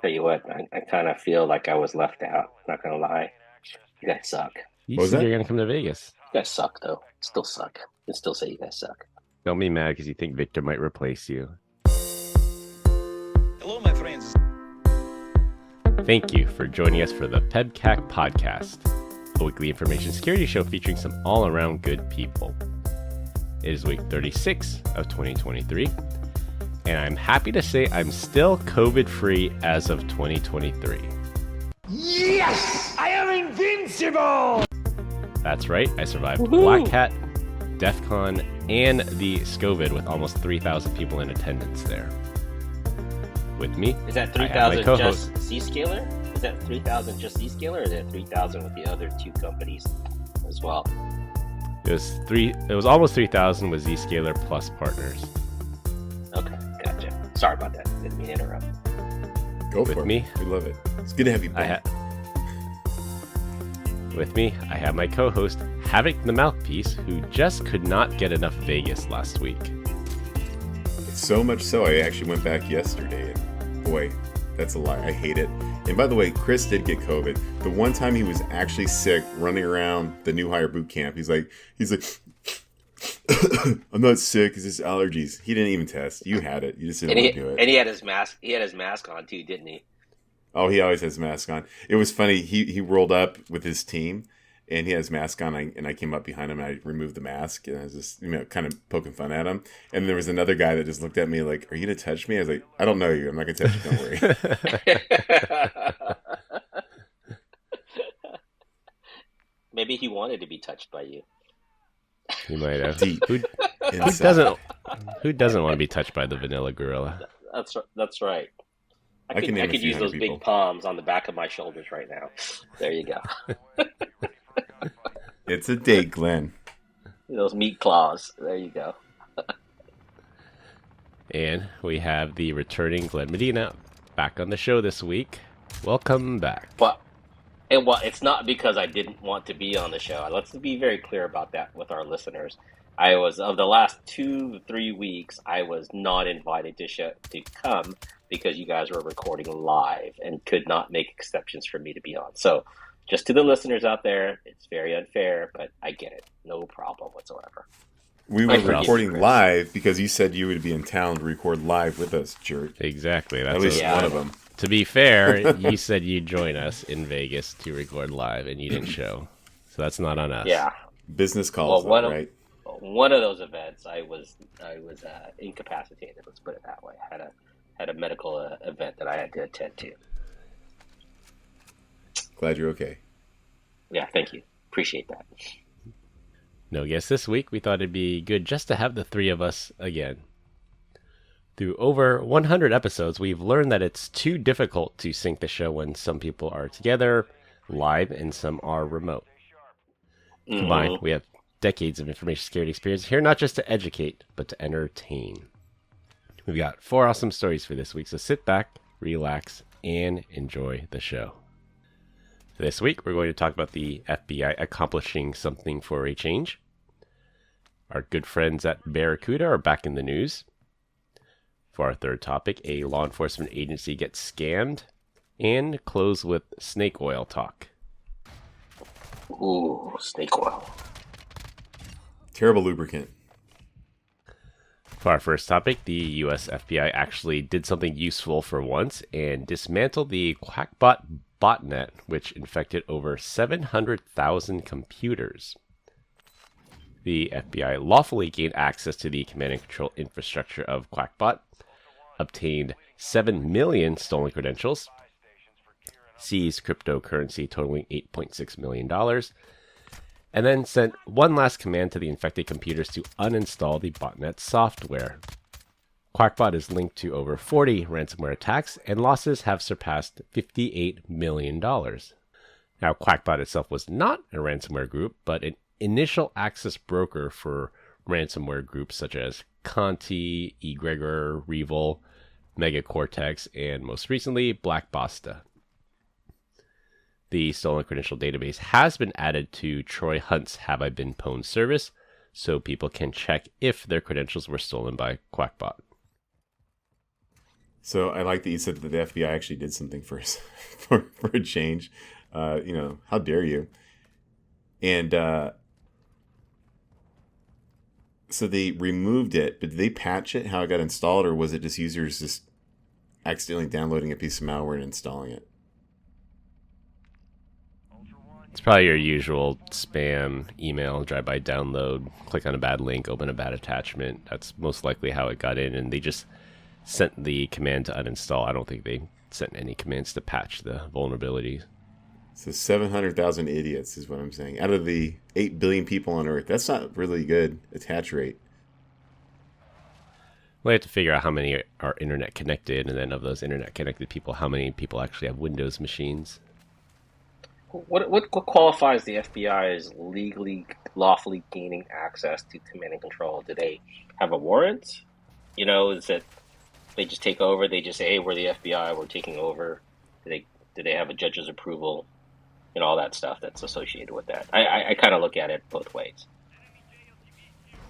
Tell you what, I kind of feel like I was left out. Not gonna lie, you guys suck. You What was said that? you're going to come to Vegas. You guys suck, though. Still suck. You can still say you guys suck. Don't be mad because you think Victor might replace you. Hello, my friends. Thank you for joining us for the PEBCAK Podcast, a weekly information security show featuring some all-around good people. It is week 36 of 2023, and I'm happy to say I'm still COVID-free as of 2023. Yes! I am invincible! That's right, I survived Woohoo! Black Hat, DEF CON, and the SCOVID with almost 3,000 people in attendance there. With me, Is that I have my 3,000 co-host. just Zscaler? Is that 3,000 just Zscaler, or is it 3,000 with the other two companies as well? It was almost 3,000 with Zscaler plus partners. Okay, gotcha. Sorry about that. Didn't mean to interrupt. Go With for it. me? We love it. It's good to have you back. With me, I have my co-host, Havoc the Mouthpiece, who just could not get enough Vegas last week. So much so, I actually went back yesterday. And boy, that's a lie. I hate it. And by the way, Chris did get COVID. The one time he was actually sick, running around the new hire boot camp, he's like, I'm not sick. It's just allergies. He didn't even test. You had it. You just didn't want to do it. And he had his mask. He had his mask on too, didn't he? Oh, he always has a mask on. It was funny. He rolled up with his team, and he has mask on. And I came up behind him, and I removed the mask, and I was just, kind of poking fun at him. And there was another guy that just looked at me like, "Are you gonna touch me?" I was like, "I don't know you. I'm not gonna touch you. Don't worry." Maybe he wanted to be touched by you. He might have. Deep Who inside. doesn't want to be touched by the vanilla gorilla? That's right. I can name a could few use those hundred people. big palms on the back of my shoulders right now. There you go. It's a date, Glenn. Those meat claws. There you go. And we have the returning Glenn Medina back on the show this week. Welcome back. It's not because I didn't want to be on the show. Let's be very clear about that with our listeners. I was, of the last 2-3 weeks, I was not invited to come because you guys were recording live and could not make exceptions for me to be on. So just to the listeners out there, it's very unfair, but I get it. No problem whatsoever. We were I forgive you, recording Chris. live because you said you would be in town to record live with us, jerk. Exactly. At That's least Yeah. one of them. To be fair, you said you'd join us in Vegas to record live, and you didn't show. So that's not on us. Yeah. Business calls, Well, though, right? One of those events, I was incapacitated. Let's put it that way. I had a medical event that I had to attend to. Glad you're okay. Yeah, thank you. Appreciate that. No guests this week. We thought it'd be good just to have the three of us again. Through over 100 episodes, we've learned that it's too difficult to sync the show when some people are together, live, and some are remote. Combined, we have decades of information security experience here, not just to educate, but to entertain. We've got 4 awesome stories for this week, so sit back, relax, and enjoy the show. This week, we're going to talk about the FBI accomplishing something for a change. Our good friends at Barracuda are back in the news. For our third topic, a law enforcement agency gets scammed, and close with snake oil talk. Ooh, snake oil. Terrible lubricant. For our first topic, the US FBI actually did something useful for once and dismantled the Qakbot Botnet, which infected over 700,000 computers. The FBI lawfully gained access to the command and control infrastructure of Qakbot, obtained 7 million stolen credentials, seized cryptocurrency totaling $8.6 million, and then sent one last command to the infected computers to uninstall the botnet software. Qakbot is linked to over 40 ransomware attacks, and losses have surpassed $58 million. Now, Qakbot itself was not a ransomware group, but an initial access broker for ransomware groups such as Conti, Egregor, Revil, Megacortex, and most recently, Black Basta. The stolen credential database has been added to Troy Hunt's Have I Been Pwned service, so people can check if their credentials were stolen by Qakbot. So I like that you said that the FBI actually did something for us, for a change. How dare you? And so they removed it, but did they patch it, how it got installed, or was it just users just accidentally downloading a piece of malware and installing it? It's probably your usual spam email, drive-by download, click on a bad link, open a bad attachment. That's most likely how it got in, and they just sent the command to uninstall. I don't think they sent any commands to patch the vulnerabilities. So 700,000 idiots is what I'm saying. Out of the 8 billion people on Earth, that's not really good attach rate. We have to figure out how many are internet connected, and then of those internet connected people, how many people actually have Windows machines. What qualifies the FBI as lawfully gaining access to command and control? Do they have a warrant? Is it they just take over? They just say, "Hey, we're the FBI. We're taking over." Do they have a judge's approval? And all that stuff that's associated with that. I kind of look at it both ways.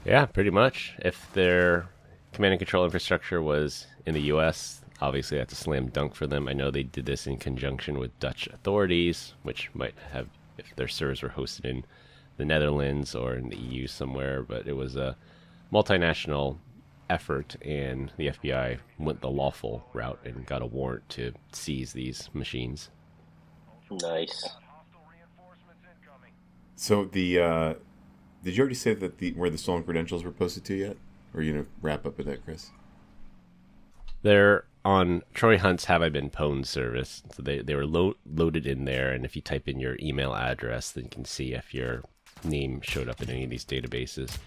Yeah, pretty much. If their command and control infrastructure was in the U.S., obviously that's a slam dunk for them. I know they did this in conjunction with Dutch authorities, which might have, if their servers were hosted in the Netherlands or in the EU somewhere, but it was a multinational effort, and the FBI went the lawful route and got a warrant to seize these machines. Nice. So did you already say that where the stolen credentials were posted to yet? Or are you gonna wrap up with that, Chris? They're on Troy Hunt's Have I Been Pwned service. So they were loaded in there, and if you type in your email address, then you can see if your name showed up in any of these databases.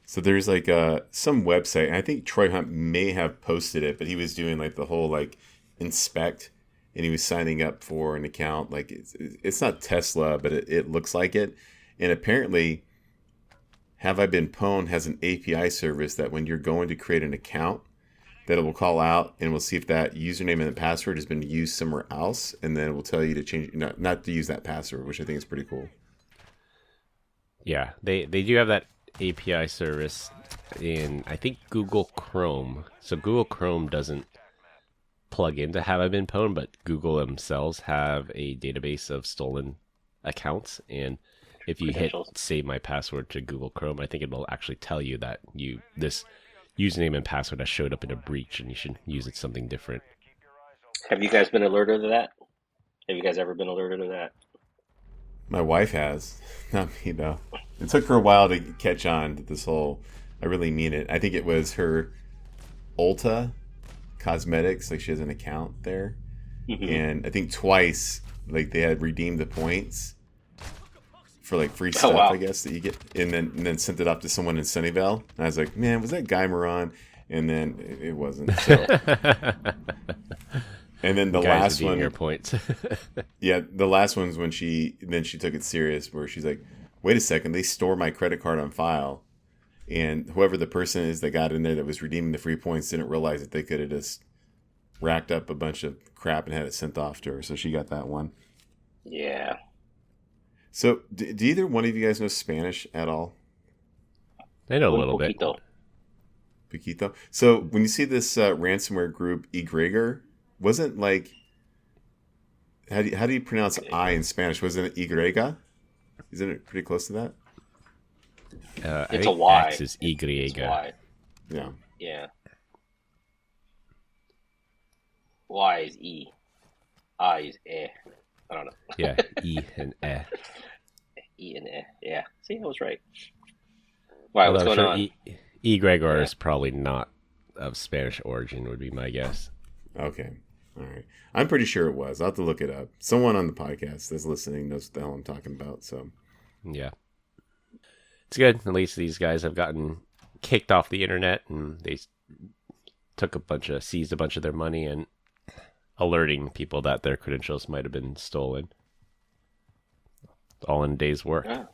So there's like some website, and I think Troy Hunt may have posted it, but he was doing like the whole like inspect, and he was signing up for an account. Like it's not Tesla, but it looks like it. And apparently, Have I Been Pwned has an API service that when you're going to create an account, that it will call out and we'll see if that username and the password has been used somewhere else, and then it will tell you to change, not to use that password, which I think is pretty cool. Yeah, they do have that API service in, I think, Google Chrome. So Google Chrome doesn't plug into Have I Been Pwned, but Google themselves have a database of stolen accounts, and if you hit save my password to Google Chrome, I think it will actually tell you that this username and password has showed up in a breach and you should use it something different. Have you guys been alerted to that? Have you guys ever been alerted to that? My wife has. Not me, though. It took her a while to catch on to this whole, I really mean it. I think it was her Ulta Cosmetics, like she has an account there. Mm-hmm. And I think twice, like they had redeemed the points for like free stuff, I guess, that you get, and then sent it up to someone in Sunnyvale. And I was like, man, was that Guy Moran? And then it wasn't. So. And then the last one, your points. Yeah, the last one's when she took it serious, where she's like, wait a second, they store my credit card on file, and whoever the person is that got in there that was redeeming the free points didn't realize that they could have just racked up a bunch of crap and had it sent off to her. So she got that one. Yeah. So, do either one of you guys know Spanish at all? I know a little bit. Poquito. So, when you see this ransomware group, Egregor, wasn't like... How do you pronounce I in Spanish? Wasn't it Egrega? Isn't it pretty close to that? It's a Y. X is Egrega. It's Y. Yeah. Yeah. Y is E. I is E. I don't know. Yeah, E and E. E and E. Yeah. See, I was right. Why? What's going on? Egregor is probably not of Spanish origin, would be my guess. Okay. All right. I'm pretty sure it was. I'll have to look it up. Someone on the podcast that's listening knows what the hell I'm talking about. So, yeah. It's good. At least these guys have gotten kicked off the internet, and they seized a bunch of their money and alerting people that their credentials might have been stolen. All in a day's work. Yeah.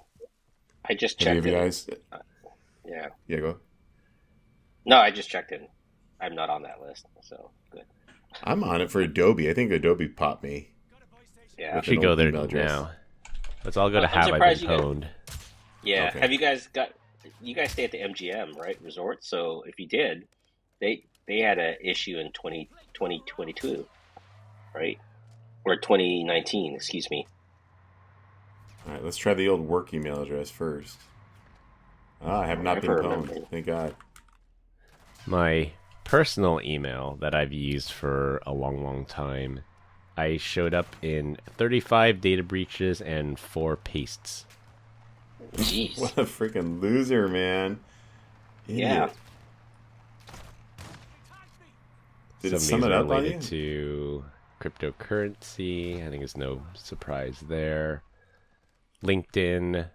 I just checked in. Guys? Yeah. Yeah, go. No, I just checked in. I'm not on that list, so good. I'm on it for Adobe. I think Adobe popped me. Yeah. We should go there now. Let's all go to Have I Been Pwned. Yeah. Okay. Have you guys stay at the MGM, right? Resort. So if you did, they had an issue in 2022, right? Or 2019, excuse me. All right, let's try the old work email address first. I have not been pwned. Thank God. My personal email that I've used for a long time, I showed up in 35 data breaches and 4 pastes. Jeez. What a freaking loser, man. Idiot. Yeah. Did Some it sum of it these are up on you? related to cryptocurrency. I think there's no surprise there. LinkedIn.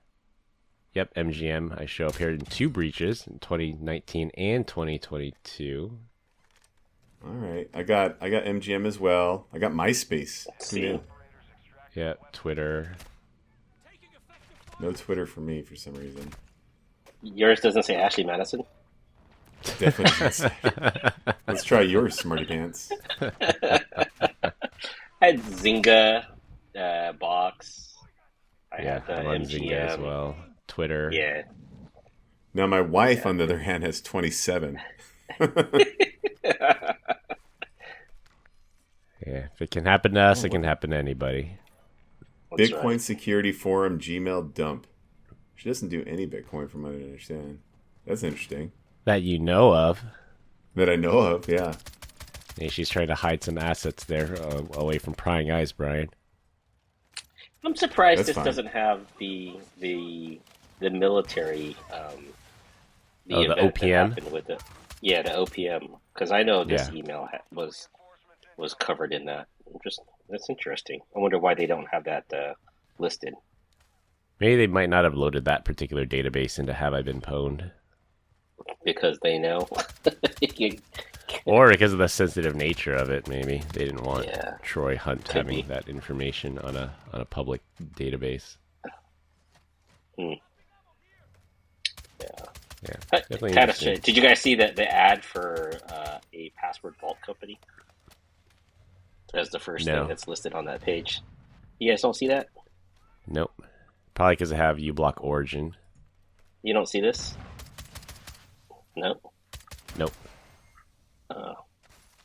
Yep, MGM. I show up here in 2 breaches in 2019 and 2022. All right, I got MGM as well. I got MySpace. See? Yep, Twitter. No Twitter for me for some reason. Yours doesn't say Ashley Madison? Definitely doesn't say. Let's try yours, smarty pants. I had Zynga, Box. I Yeah, had I'm on MGM. Zynga as well. Twitter. Yeah. Now my wife, on the other hand, has 27. Yeah, if it can happen to us, it can happen to anybody. That's Bitcoin right. Security Forum Gmail dump. She doesn't do any Bitcoin from what I understand. That's interesting. That you know of. That I know of, yeah. Hey, she's trying to hide some assets there away from prying eyes, Brian. I'm surprised That's this fine. doesn't have the military The event that OPM? happened with it. Yeah, the OPM, because I know this Yeah. email was covered in that. That's interesting. I wonder why they don't have that listed. Maybe they might not have loaded that particular database into Have I Been Pwned. Because they know. Or because of the sensitive nature of it, maybe. They didn't want Yeah. Troy Hunt Could having be. that information on a public database. Yeah. Yeah, Kind definitely of interesting. shit. Did you guys see the ad for a password vault company? As the first No. thing that's listed on that page. You guys don't see that? Nope. Probably because I have uBlock Origin. You don't see this? No. Nope.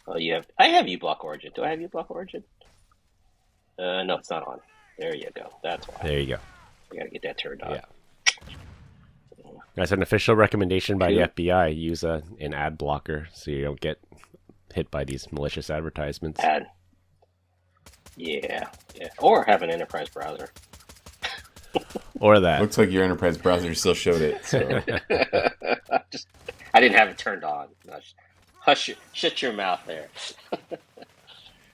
Oh, you have. I have uBlock Origin. Do I have uBlock Origin? No, it's not on. There you go. That's why. There you go. We gotta get that turned on. Yeah. That's an official recommendation by the Cool. FBI. Use an ad blocker so you don't get hit by these malicious advertisements. Ad. Yeah. Or have an enterprise browser. Or that. Looks like your enterprise browser still showed it. So. I didn't have it turned on. No, shut your mouth there.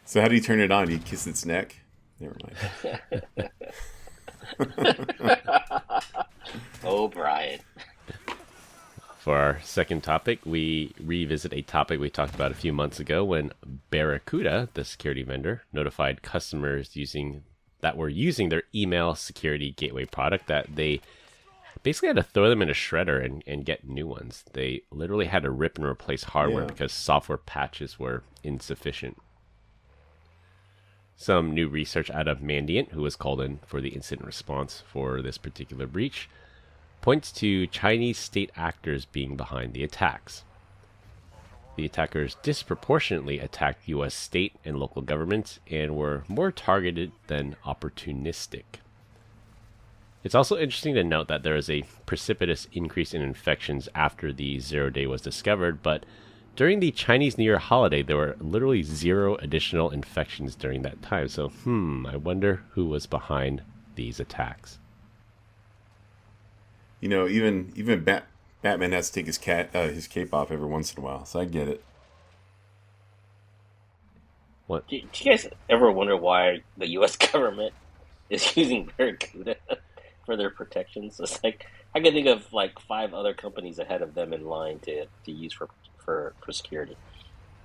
So how do you turn it on? Do you kiss its neck? Never mind. Oh, Brian. For our second topic, we revisit a topic we talked about a few months ago when Barracuda, the security vendor, notified customers that were using their email security gateway product that they basically had to throw them in a shredder and get new ones. They literally had to rip and replace hardware because software patches were insufficient. Some new research out of Mandiant, who was called in for the incident response for this particular breach, points to Chinese state actors being behind the attacks. The attackers disproportionately attacked U.S. state and local governments and were more targeted than opportunistic. It's also interesting to note that there is a precipitous increase in infections after the 0 day was discovered, but during the Chinese New Year holiday, there were literally 0 additional infections during that time. So, I wonder who was behind these attacks. You know, even Batman has to take his cape off every once in a while, so I get it. What? Do you guys ever wonder why the U.S. government is using Barracuda for their protections? It's like I can think of like 5 other companies ahead of them in line to use for security.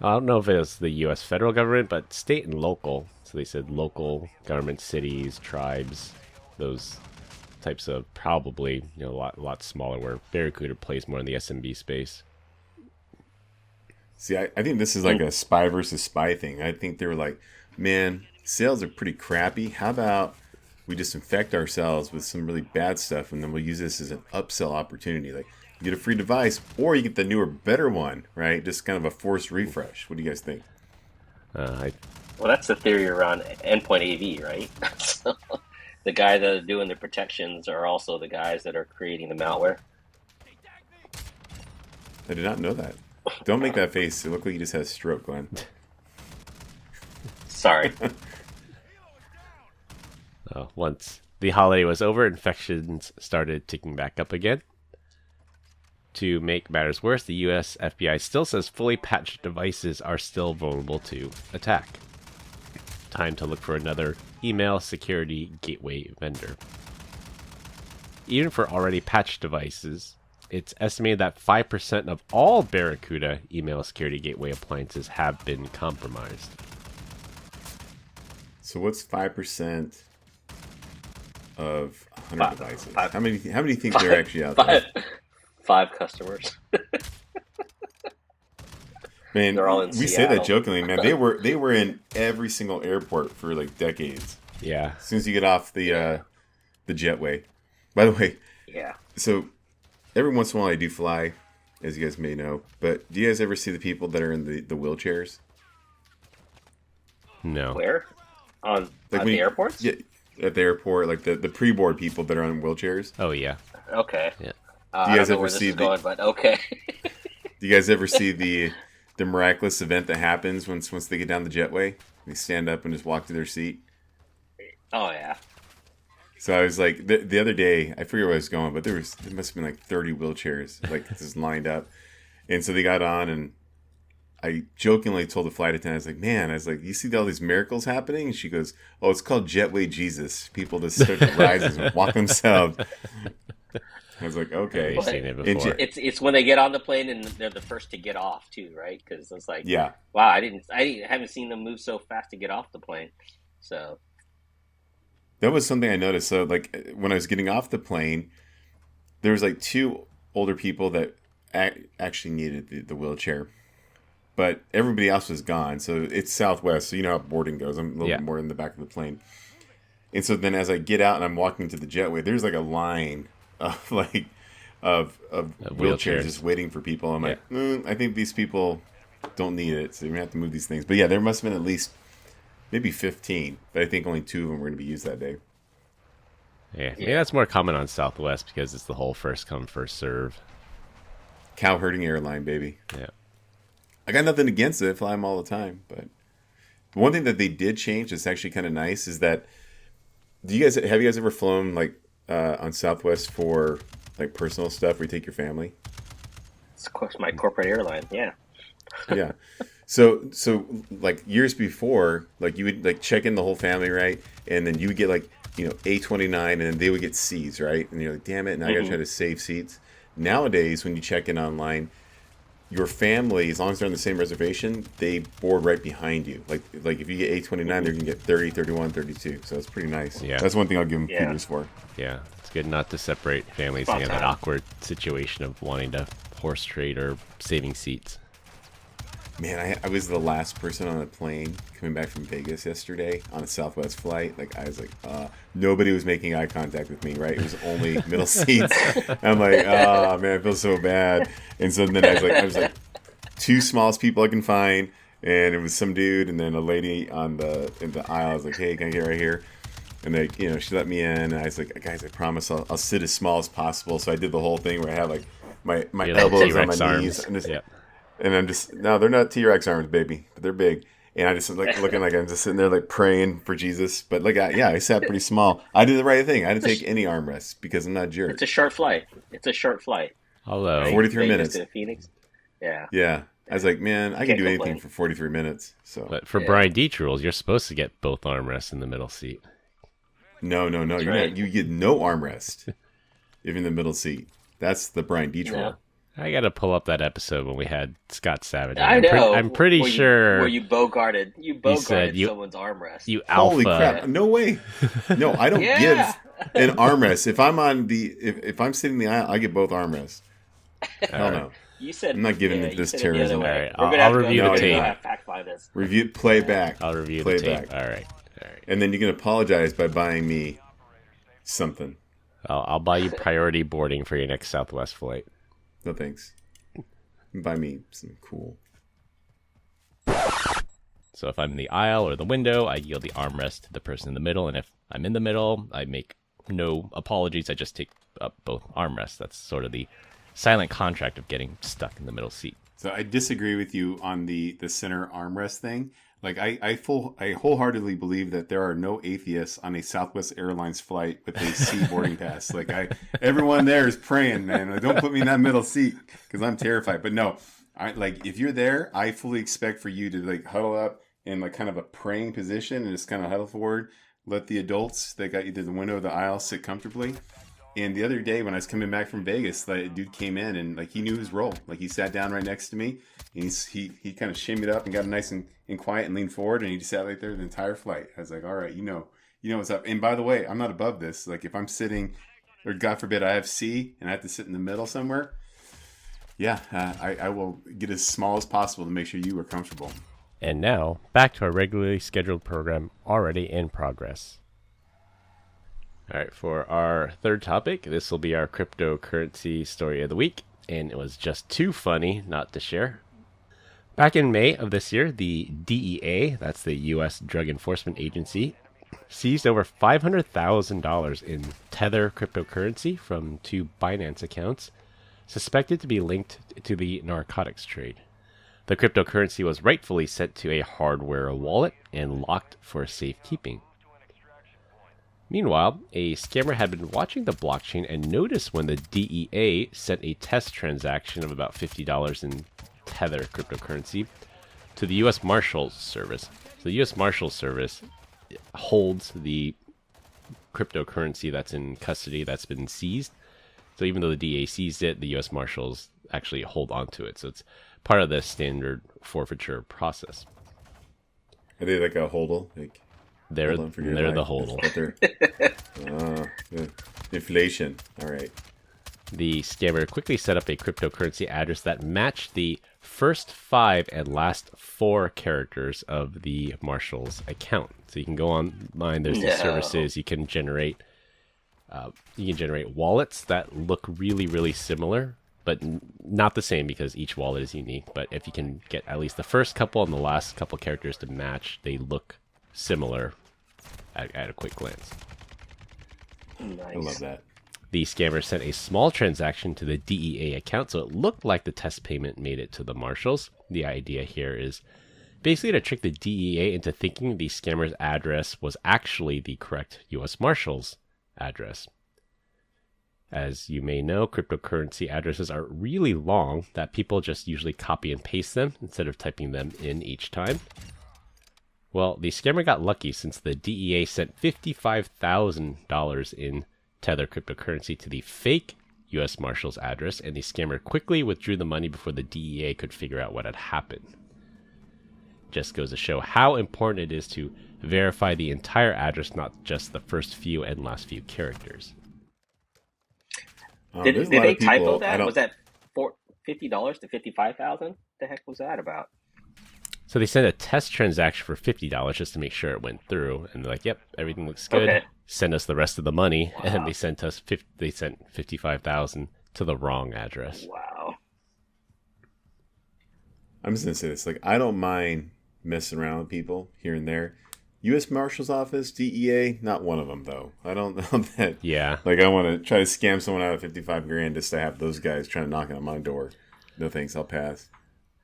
I don't know if it was the U.S. federal government, but state and local. So they said local government, cities, tribes, those types of probably a lot smaller. Where Barracuda plays more in the SMB space. See, I think this is like a spy versus spy thing. I think they were like, man, sales are pretty crappy. How about we just infect ourselves with some really bad stuff, and then we'll use this as an upsell opportunity. Like, You get a free device, or you get the newer, better one, right? Just kind of a forced refresh. What do you guys think? Well, that's the theory around endpoint AV, right? So the guys that are doing the protections are also the guys that are creating the malware. I did not know that. Don't make that face. It looked like you just had a stroke, Glenn. Sorry. Once the holiday was over, infections started ticking back up again. To make matters worse, the US FBI still says fully patched devices are still vulnerable to attack. Time to look for another email security gateway vendor. Even for already patched devices, it's estimated that 5% of all Barracuda email security gateway appliances have been compromised. So what's 5% of 100 devices? How many do you think they're actually out there? 5 customers. Man, They're all in we say Seattle. that jokingly, man. They were in every single airport for like decades. Yeah. As soon as you get off the jetway. By the way, Yeah. so every once in a while I do fly, as you guys may know. But do you guys ever see the people that are in the wheelchairs? No. Where? On Like the airports? Yeah, at the airport, like the pre-board people that are on wheelchairs. Oh, yeah. Okay. Yeah. Do you I guys don't know ever where this see is going, but okay. Do you guys ever see the miraculous event that happens once they get down the jetway? They stand up and just walk to their seat. Oh, yeah. So I was like, the other day, I forget where I was going, but there must have been like 30 wheelchairs like just lined up. And so they got on, and I jokingly told the flight attendant, I was like, you see all these miracles happening? And she goes, oh, it's called Jetway Jesus. People just start to rise and walk themselves. I was like, okay. I've seen it before. It's when they get on the plane and they're the first to get off too, right? Because it's like, Yeah. wow, I haven't seen them move so fast to get off the plane. So That was something I noticed. So, like, when I was getting off the plane, there was like 2 older people that actually needed the wheelchair, but everybody else was gone. So it's Southwest, so you know how boarding goes. I'm a little bit more in the back of the plane, and so then as I get out and I'm walking to the jetway, there's like a line of of wheelchairs just waiting for people. I'm like, I think these people don't need it, so you're gonna have to move these things. But yeah, there must have been at least maybe 15, but I think only 2 of them were going to be used that day. Yeah, maybe that's more common on Southwest because it's the whole first come, first serve. Cow herding airline, baby. Yeah. I got nothing against it. I fly them all the time. But one thing that they did change that's actually kind of nice is that have you guys ever flown like on Southwest for like personal stuff where you take your family? it's of course my corporate airline. Yeah. Yeah. So like years before, like you would like check in the whole family, right? And then you would get like, A29 and then they would get C's, right? And you're like, damn it, now I gotta try to save seats. Nowadays, when you check in online, your family, as long as they're on the same reservation, they board right behind you. Like if you get A29, they're going to get 30, 31, 32. So it's pretty nice. Yeah. That's one thing I'll give them kudos for. Yeah, it's good not to separate families About in that time. awkward situation of wanting to horse trade or saving seats. Man, I was the last person on a plane coming back from Vegas yesterday on a Southwest flight. Like, I was like, nobody was making eye contact with me, right? It was only middle seats. I'm like, oh, man, I feel so bad. And so then I was like 2 smallest people I can find, and it was some dude and then a lady in the aisle. I was like, hey, can I get right here? And they, she let me in, and I was like, guys, I promise I'll sit as small as possible. So I did the whole thing where I have like my You're elbows like on my T-Rex knees, arms. and just, Yeah. and I'm just, no, they're not T-Rex arms, baby, but they're big. And I just like looking like I'm just sitting there like praying for Jesus. But like, I sat pretty small. I did the right thing. I didn't take any armrests because I'm not a jerk. It's a short flight. Although, Right? 43 Vegas minutes. to Phoenix. Yeah. Yeah. I was like, man, I can Can't do anything complain. for 43 minutes. So but for Yeah. Brian Deitch rules, you're supposed to get both armrests in the middle seat. no, you're right. not. You get no armrest if in the middle seat. That's the Brian Deitch Yeah. rule. I got to pull up that episode when we had Scott Savage. I know. I'm pretty sure Where you boguarded said someone's armrest. you alpha. Holy crap! No way. No, I don't Yeah. give an armrest. If I'm on if I'm sitting in the aisle, I get both armrests. Hell no. You said I'm not giving yeah, it this you said it the other terrorism. way. All right, We're gonna I'll have to review go the through tape. and fact find this. Review playback. I'll review Play the tape. back. All right. And then you can apologize by buying me something. I'll buy you priority boarding for your next Southwest flight. No thanks. Buy me some cool. So if I'm in the aisle or the window, I yield the armrest to the person in the middle. And if I'm in the middle, I make no apologies. I just take up both armrests. That's sort of the silent contract of getting stuck in the middle seat. So I disagree with you on the center armrest thing. Like I wholeheartedly believe that there are no atheists on a Southwest Airlines flight with a seat boarding pass. Like everyone there is praying, man. Like, don't put me in that middle seat because I'm terrified. But no, if you're there, I fully expect for you to like huddle up in like kind of a praying position and just kind of huddle forward. Let the adults that got you to the window of the aisle sit comfortably. And the other day when I was coming back from Vegas, that dude came in and like he knew his role. Like he sat down right next to me. And he kind of shimmied up and got nice and quiet and leaned forward, and he just sat right there the entire flight. I was like, all right, you know what's up. And by the way, I'm not above this. Like if I'm sitting, or God forbid I have C and I have to sit in the middle somewhere, yeah, I will get as small as possible to make sure you are comfortable. And now, back to our regularly scheduled program already in progress. All right, for our third topic, this will be our cryptocurrency story of the week, and it was just too funny not to share. Back in May of this year, the DEA, that's the U.S. Drug Enforcement Agency, seized over $500,000 in Tether cryptocurrency from 2 Binance accounts, suspected to be linked to the narcotics trade. The cryptocurrency was rightfully sent to a hardware wallet and locked for safekeeping. Meanwhile, a scammer had been watching the blockchain and noticed when the DEA sent a test transaction of about $50 in Tether cryptocurrency to the U.S. Marshals Service. So the U.S. Marshals Service holds the cryptocurrency that's in custody that's been seized. So even though the DEA seized it, the U.S. Marshals actually hold on to it. So it's part of the standard forfeiture process. Are they like a hodl? Like they're the hodl. Inflation. All right. The scammer quickly set up a cryptocurrency address that matched the first 5 and last 4 characters of the Marshals account. So you can go online. There's these services. You can generate wallets that look really, really similar, but not the same because each wallet is unique. But if you can get at least the first couple and the last couple characters to match, they look similar at a quick glance. Nice. I love that. The scammer sent a small transaction to the DEA account, so it looked like the test payment made it to the Marshals. The idea here is basically to trick the DEA into thinking the scammer's address was actually the correct U.S. Marshals address. As you may know, cryptocurrency addresses are really long that people just usually copy and paste them instead of typing them in each time. Well, the scammer got lucky since the DEA sent $55,000 in Tether cryptocurrency to the fake U.S. Marshals address, and the scammer quickly withdrew the money before the DEA could figure out what had happened. Just goes to show how important it is to verify the entire address, not just the first few and last few characters. Did they typo that? Was that $50 to $55,000? The heck was that about? So they sent a test transaction for $50 just to make sure it went through, and they're like, "Yep, everything looks good. Okay. Send us the rest of the money." Wow. And they sent $55,000 to the wrong address. Wow. I'm just gonna say this: like, I don't mind messing around with people here and there. U.S. Marshals Office, DEA, not one of them though. I don't know that. Yeah. Like, I want to try to scam someone out of $55,000 just to have those guys trying to knock on my door. No thanks, I'll pass.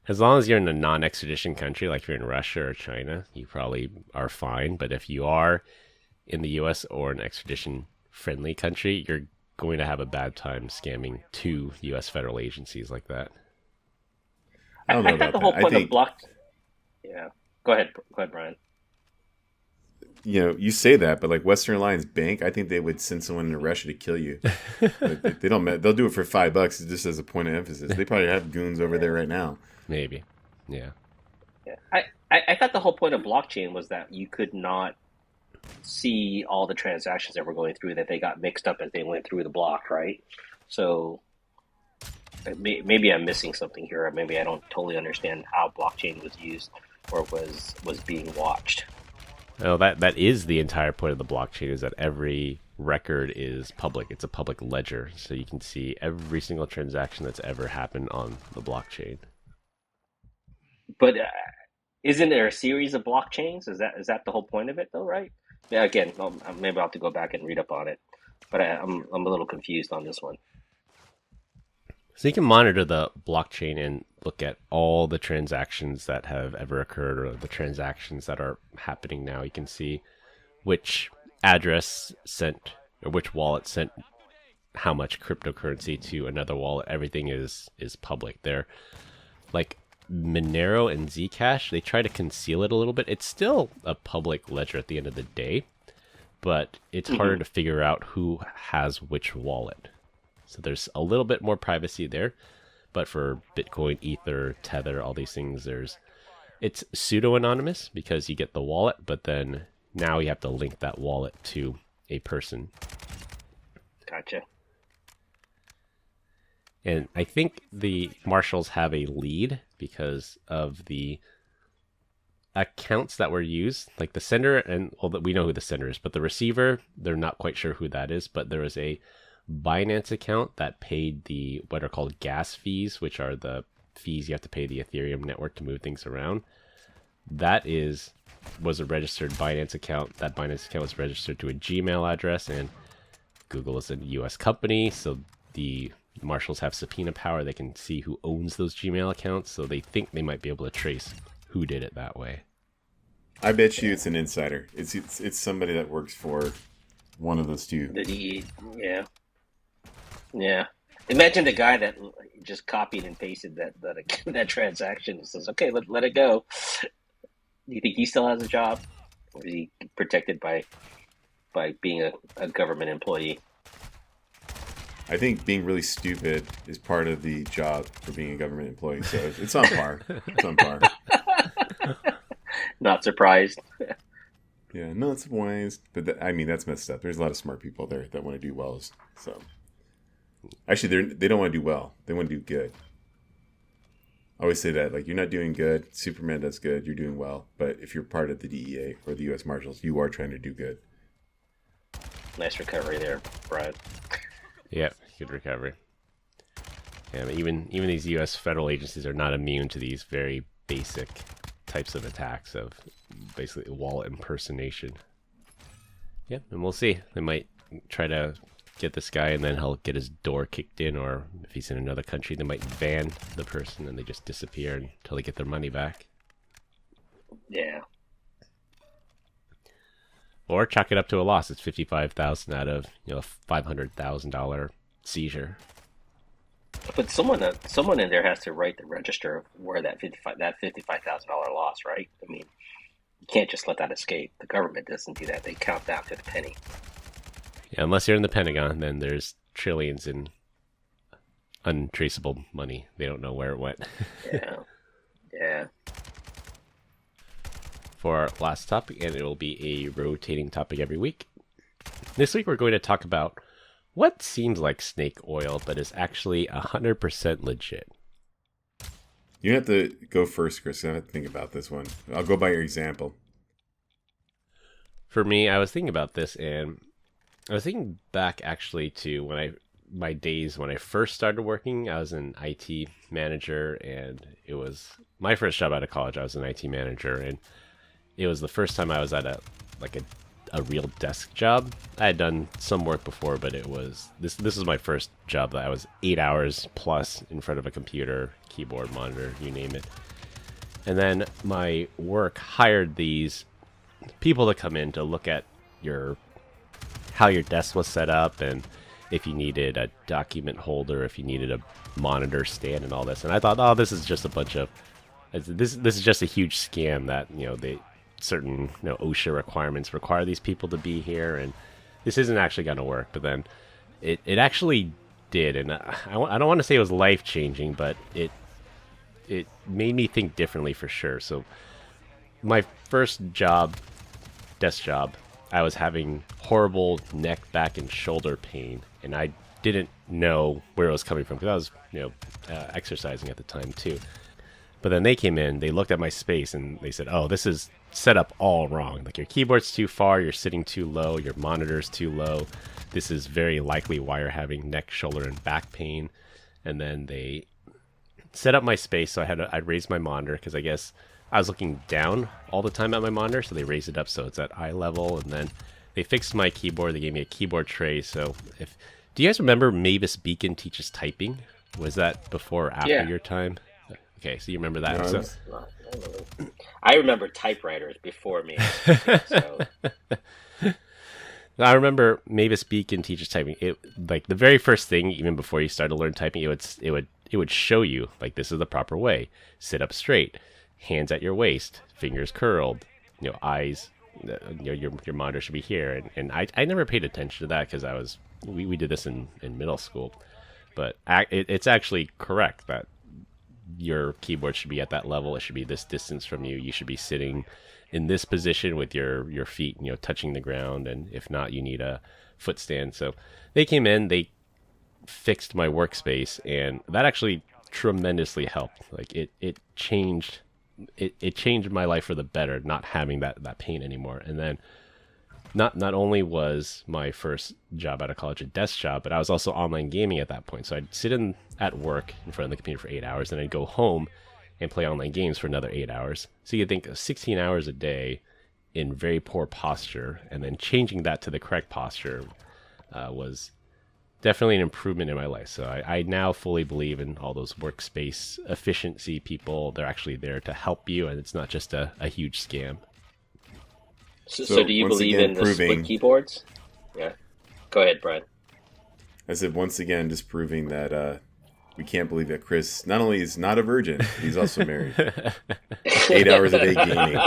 As long as you're in a non-extradition country, like you're in Russia or China, you probably are fine. But if you are in the U.S. or an extradition-friendly country, you're going to have a bad time scamming 2 U.S. federal agencies like that. I don't know about the whole point of blockchain. Yeah. Go ahead, Brian. You know, you say that, but like Western Alliance Bank, I think they would send someone into Russia to kill you. Like, they'll do it for $5 just as a point of emphasis. They probably have goons over there right now. Maybe. Yeah. I thought the whole point of blockchain was that you could not see all the transactions that were going through, that they got mixed up as they went through the block, right? So maybe I'm missing something here, or maybe I don't totally understand how blockchain was used or was being watched. Well, that is the entire point of the blockchain, is that every record is public. It's a public ledger, so you can see every single transaction that's ever happened on the blockchain. But isn't there a series of blockchains? Is that the whole point of it, though? Right? Yeah. Again, maybe I'll have to go back and read up on it. But I'm a little confused on this one. So you can monitor the blockchain and look at all the transactions that have ever occurred, or the transactions that are happening now. You can see which address sent, or which wallet sent how much cryptocurrency to another wallet. Everything is public. They're like Monero and Zcash. They try to conceal it a little bit. It's still a public ledger at the end of the day, but it's harder to figure out who has which wallet. So there's a little bit more privacy there. But for Bitcoin, Ether, Tether, all these things, it's pseudo-anonymous because you get the wallet, but then now you have to link that wallet to a person. Gotcha. And I think the marshals have a lead because of the accounts that were used, like the sender, and we know who the sender is, but the receiver, they're not quite sure who that is. But there was a Binance account that paid the what are called gas fees, which are the fees you have to pay the Ethereum network to move things around. That was a registered Binance account. That Binance account was registered to a Gmail address, and Google is a US company, so the marshals have subpoena power. They can see who owns those Gmail accounts, so they think they might be able to trace who did it that way. I bet you it's an insider. It's somebody that works for one of those two. The DEA, yeah. Yeah. Imagine the guy that just copied and pasted that transaction and says, "Okay, let it go." Do you think he still has a job, or is he protected by being a government employee? I think being really stupid is part of the job for being a government employee. So it's on par. It's on par. Not surprised. Yeah, not surprised. But that's messed up. There's a lot of smart people there that want to do well. So actually, they don't want to do well. They want to do good. I always say that, like, you're not doing good. Superman does good. You're doing well. But if you're part of the DEA or the U.S. Marshals, you are trying to do good. Nice recovery there, Brian. Yep, good recovery. Yeah, but even these U.S. federal agencies are not immune to these very basic types of attacks of basically wallet impersonation. Yeah, and we'll see. They might try to get this guy and then he'll get his door kicked in, or if he's in another country, they might ban the person and they just disappear until they get their money back. Yeah. Or chalk it up to a loss. It's $55,000 out of a $500,000 seizure. But someone in there has to write the register of where that $55,000 loss, right? I mean, you can't just let that escape. The government doesn't do that. They count down to the penny. Yeah, unless you're in the Pentagon, then there's trillions in untraceable money. They don't know where it went. Yeah. For our last topic, and it will be a rotating topic every week. This week we're going to talk about what seems like snake oil, but is actually 100% legit. You have to go first, Chris. I have to think about this one. I'll go by your example. For me, I was thinking about this, and I was thinking back actually to my days when I first started working. I was an IT manager, and it was my first job out of college. I was an IT manager, and it was the first time I was at a real desk job. I had done some work before, but this was my first job that I was 8 hours plus in front of a computer, keyboard, monitor, you name it. And then my work hired these people to come in to look at how your desk was set up, and if you needed a document holder, if you needed a monitor stand and all this. And I thought, this is just this is just a huge scam that, certain OSHA requirements require these people to be here, and this isn't actually going to work. But then it actually did, and I don't want to say it was life-changing, but it made me think differently for sure. So my first desk job, I was having horrible neck, back, and shoulder pain, and I didn't know where it was coming from because I was exercising at the time too. But then they came in, they looked at my space, and they said, "Oh, this is set up all wrong. Like your keyboard's too far, you're sitting too low, your monitor's too low. This is very likely why you're having neck, shoulder, and back pain. And then they set up my space, so I'd raise my monitor because I guess I was looking down all the time at my monitor, so they raised it up so it's at eye level. And then they fixed my keyboard. They gave me a keyboard tray. So do you guys remember Mavis Beacon Teaches Typing? Was that before or after your time? Okay, so you remember that. No, I remember typewriters before me. So. I remember Mavis Beacon Teaches Typing. It, like the very first thing, even before you started to learn typing, it would show you like this is the proper way. Sit up straight, hands at your waist, fingers curled, eyes. Your monitor should be here, and I never paid attention to that because we did this in middle school, but it's actually correct that your keyboard should be at that level. It should be this distance from you. You should be sitting in this position with your feet, touching the ground. And if not, you need a foot stand. So they came in, they fixed my workspace, and that actually tremendously helped. Like it changed my life for the better, not having that pain anymore. And then not only was my first job out of college a desk job, but I was also online gaming at that point. So I'd sit at work in front of the computer for 8 hours, and I'd go home and play online games for another 8 hours. So you think of 16 hours a day in very poor posture, and then changing that to the correct posture was definitely an improvement in my life. So I now fully believe in all those workspace efficiency people. They're actually there to help you, and it's not just a huge scam. So do you believe in the split keyboards? Yeah. Go ahead, Brian. I said, once again, just proving that we can't believe that Chris not only is not a virgin, he's also married. 8 hours a day gaming.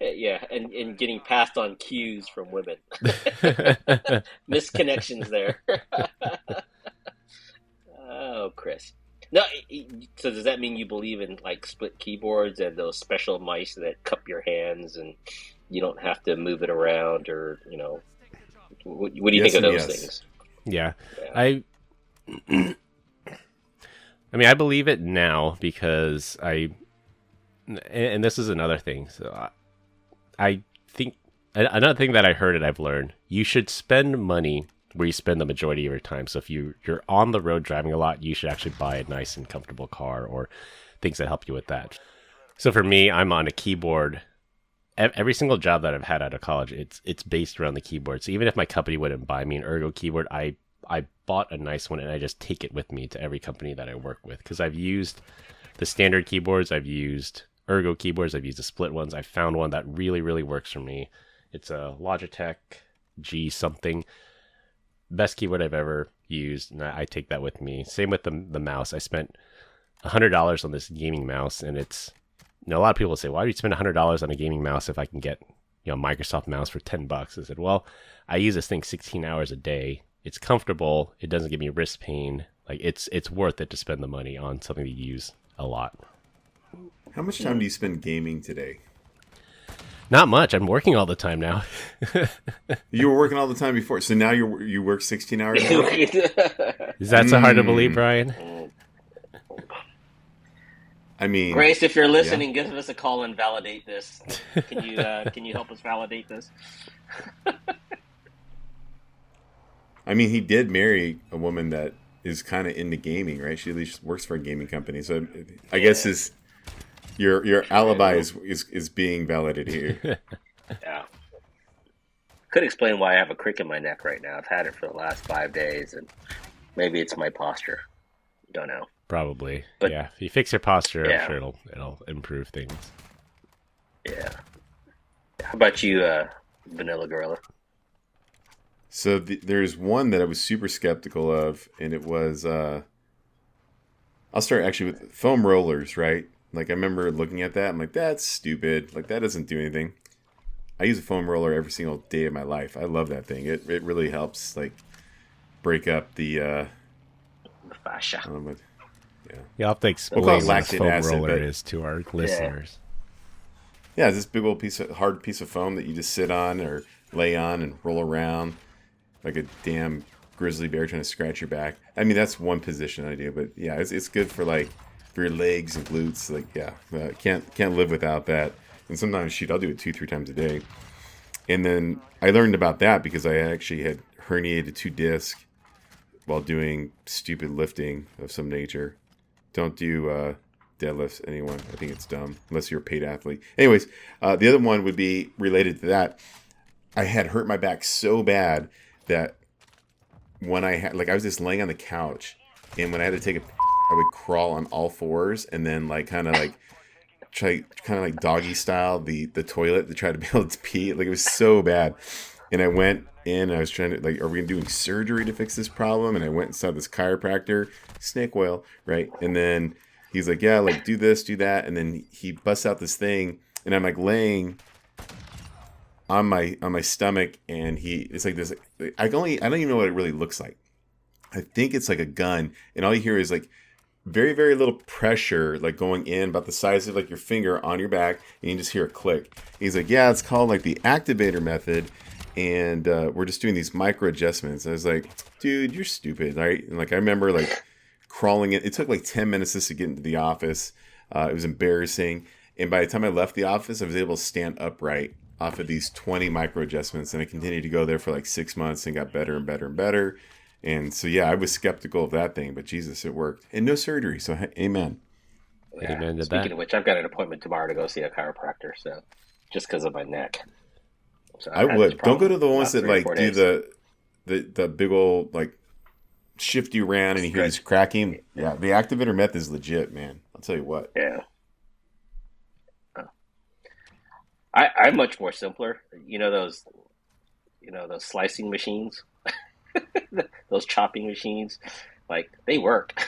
Yeah, and getting passed on cues from women. Missed connections there. Oh, Chris. No, so does that mean you believe in like split keyboards and those special mice that cup your hands and you don't have to move it around, or what do you think of those things? Yeah. I mean, I believe it now because and this is another thing. So I think another thing that I heard and I've learned, you should spend money where you spend the majority of your time. So if you're on the road driving a lot, you should actually buy a nice and comfortable car or things that help you with that. So for me, I'm on a keyboard. Every single job that I've had out of college, it's based around the keyboard. So even if my company wouldn't buy me an Ergo keyboard, I bought a nice one and I just take it with me to every company that I work with, because I've used the standard keyboards, I've used Ergo keyboards, I've used the split ones. I found one that really, really works for me. It's a Logitech G something. Best keyboard I've ever used, and I take that with me. Same with the mouse. I spent $100 on this gaming mouse, and it's a lot of people say, why do you spend $100 on a gaming mouse if I can get a Microsoft mouse for $10? I said, well, I use this thing 16 hours a day. It's comfortable. It doesn't give me wrist pain. Like it's worth it to spend the money on something to use a lot. How much time do you spend gaming today? Not much. I'm working all the time now. You were working all the time before, so now you work 16 hours a day? Is that so hard to believe, Brian? I mean, Grace, if you're listening, give us a call and validate this. Can you help us validate this? I mean, he did marry a woman that is kind of into gaming, right? She at least works for a gaming company, so I guess your alibi is being validated here. Yeah. Could explain why I have a crick in my neck right now. I've had it for the last 5 days, and maybe it's my posture. Don't know. Probably. But, yeah. If you fix your posture, yeah. I'm sure it'll improve things. Yeah. How about you, Vanilla Gorilla? So there's one that I was super skeptical of, and it was I'll start actually with foam rollers, right? Like I remember looking at that, I'm like, that's stupid. Like that doesn't do anything. I use a foam roller every single day of my life. I love that thing. It really helps like break up the fascia. You'll have to explain We'll call it what this lactic foam acid, roller but- is to our listeners. Yeah, it's this big old hard piece of foam that you just sit on or lay on and roll around like a damn grizzly bear trying to scratch your back. I mean, that's one position I do, but yeah, it's good for like for your legs and glutes. Like, yeah, can't live without that. And sometimes, shoot, I'll do it 2-3 times a day. And then I learned about that because I actually had herniated 2 discs while doing stupid lifting of some nature. Don't do deadlifts, anyone. I think it's dumb, unless you're a paid athlete. Anyways, the other one would be related to that. I had hurt my back so bad that when I was just laying on the couch, and when I had to take I would crawl on all fours and then try doggy style the toilet to try to be able to pee. Like, it was so bad. And I went in and I was trying to, are we doing surgery to fix this problem? And I went and saw this chiropractor, snake oil, right? And then he's like, yeah, do this, do that. And then he busts out this thing, and I'm laying on my stomach, and it's like this. I don't even know what it really looks like. I think it's like a gun, and all you hear is very, very little pressure, going in about the size of your finger on your back, and you just hear a click. He's like, yeah, it's called the activator method, and we're just doing these micro adjustments. And I was like, dude, you're stupid, right? And I remember crawling in. It took 10 minutes just to get into the office. It was embarrassing, and by the time I left the office, I was able to stand upright off of these 20 micro adjustments, and I continued to go there for 6 months and got better and better and better. And so, yeah, I was skeptical of that thing, but Jesus, it worked. And no surgery, so amen. Yeah. Amen to Speaking that. of which, I've got an appointment tomorrow to go see a chiropractor, so just because of my neck. So I would. Don't go to the ones that do the big old shift you around and you hear this cracking. Yeah, the activator method is legit, man. I'll tell you what. Yeah. I'm much more simpler. Those slicing machines, those chopping machines, they work.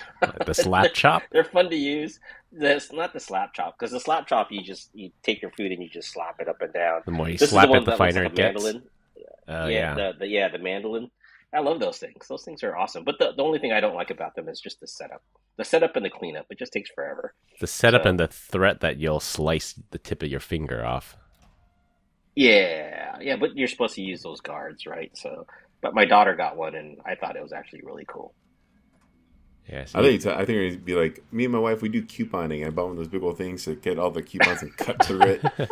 The slap chop? They're fun to use. That's not the slap chop, because the slap chop, you take your food and you just slap it up and down. The more you slap it, the finer it gets. Mandolin. Yeah. The mandolin. I love those things. Those things are awesome. But the only thing I don't like about them is just the setup. The setup and the cleanup. It just takes forever. The setup and the threat that you'll slice the tip of your finger off. Yeah, but you're supposed to use those guards, right? So, but my daughter got one, and I thought it was actually really cool. Yeah, I think it'd be me and my wife, we do couponing. I bought one of those big old things to get all the coupons and cut through it. That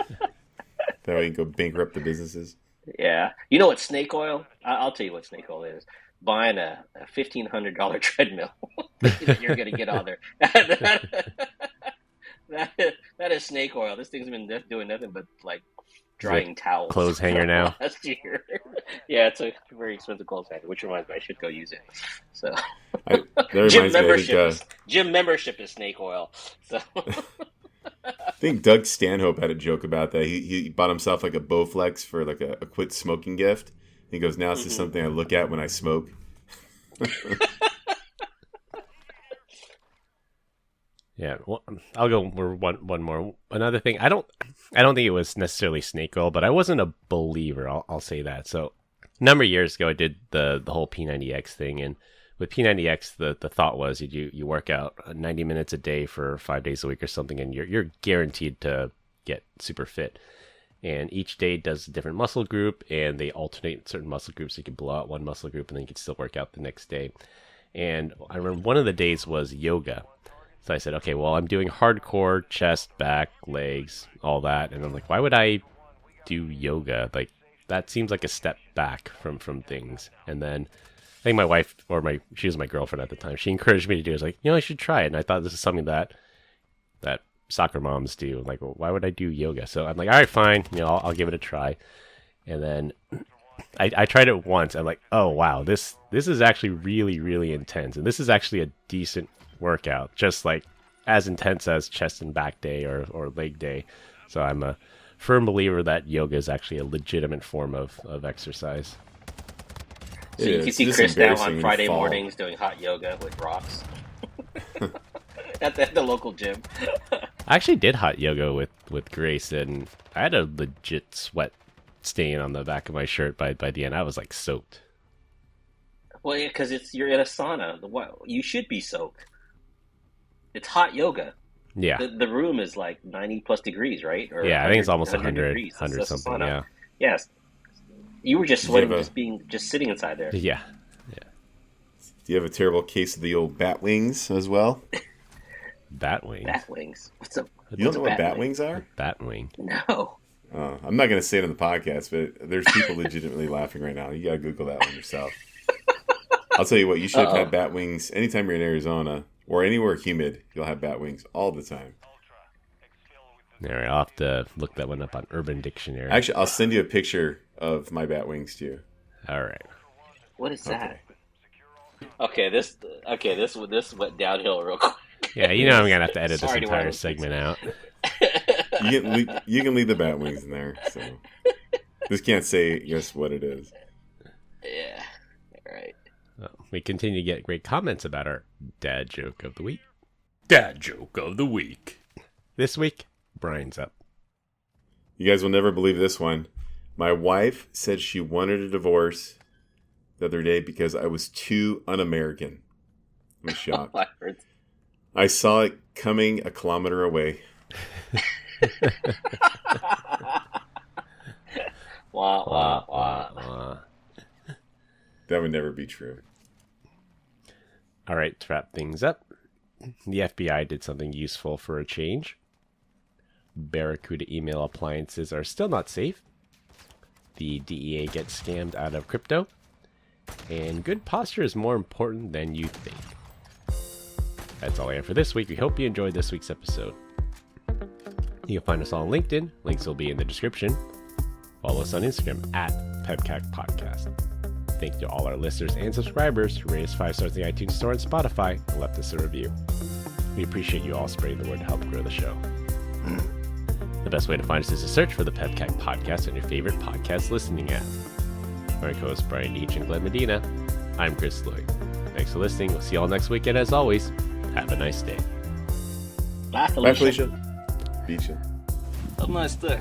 way you can go bankrupt the businesses. Yeah. You know what snake oil? I'll tell you what snake oil is. Buying a $1,500 treadmill that you're going to get on there. That is snake oil. This thing's been doing nothing but drying towels. Clothes hanger now. Last year. Yeah, it's a very expensive clothes hanger, which reminds me I should go use it. So gym membership is snake oil. So I think Doug Stanhope had a joke about that. He bought himself a Bowflex for a quit smoking gift. He goes, now it's just something I look at when I smoke. Yeah, well, I'll go for one more. Another thing, I don't think it was necessarily snake oil, but I wasn't a believer. I'll say that. So a number of years ago, I did the whole P90X thing, and with P90X, the thought was you work out 90 minutes a day for 5 days a week or something, and you're guaranteed to get super fit. And each day does a different muscle group, and they alternate certain muscle groups. So you can blow out one muscle group, and then you can still work out the next day. And I remember one of the days was yoga. So I said, okay, well, I'm doing hardcore chest, back, legs, all that. And I'm like, why would I do yoga? That seems like a step back from things. And then I think my wife, she was my girlfriend at the time, she encouraged me to do it. I was like, I should try it. And I thought this is something that soccer moms do. Well, why would I do yoga? So I'm like, all right, fine. I'll give it a try. And then I tried it once. I'm like, oh, wow, this is actually really, really intense. And this is actually a decent workout, just as intense as chest and back day or leg day. So I'm a firm believer that yoga is actually a legitimate form of exercise. So you can see Chris now on Friday mornings doing hot yoga with rocks at the local gym. I actually did hot yoga with Grace, and I had a legit sweat stain on the back of my shirt by the end. I was soaked. Well, yeah, because you're in a sauna. You should be soaked. It's hot yoga. Yeah. The room is 90 plus degrees, right? Or yeah, I think it's almost 100 degrees. 100 something. Sauna. Yeah. Yes. You were just sweating just sitting inside there. Yeah. Do you have a terrible case of the old bat wings as well? Batwings. Batwings. What's up? You don't know what bat wings are? Batwing. No. I'm not going to say it on the podcast, but there's people legitimately laughing right now. You got to Google that one yourself. I'll tell you what, you should have bat wings anytime you're in Arizona or anywhere humid. You'll have bat wings all the time. All right, I'll have to look that one up on Urban Dictionary. Actually, I'll send you a picture of my bat wings too. All right. What is that? Okay, this went downhill real quick. Yeah, you know I'm gonna have to edit this Sorry to entire interrupt. segment out. You can leave the bat wings in there. So just can't say guess what it is. Yeah. All right. Well, we continue to get great comments about our dad joke of the week. Dad joke of the week. This week, Brian's up. You guys will never believe this one. My wife said she wanted a divorce the other day because I was too un-American. I'm shocked. I heard. I saw it coming a kilometer away. Wah, wah, wah. That would never be true. All right, to wrap things up, the FBI did something useful for a change. Barracuda email appliances are still not safe. The DEA gets scammed out of crypto. And good posture is more important than you think. That's all I have for this week. We hope you enjoyed this week's episode. You can find us all on LinkedIn. Links will be in the description. Follow us on Instagram at PEBCAK Podcast. Thank you to all our listeners and subscribers who rated us 5 stars in the iTunes Store and Spotify and left us a review. We appreciate you all spreading the word to help grow the show. The best way to find us is to search for the PEBCAK Podcast on your favorite podcast listening app. My co-hosts Brian Deach and Glenn Medina. I'm Chris Lloyd. Thanks for listening. We'll see you all next week, and as always, have a nice day. Bye, Bye, Felicia. Felicia. Beach. Have a nice day.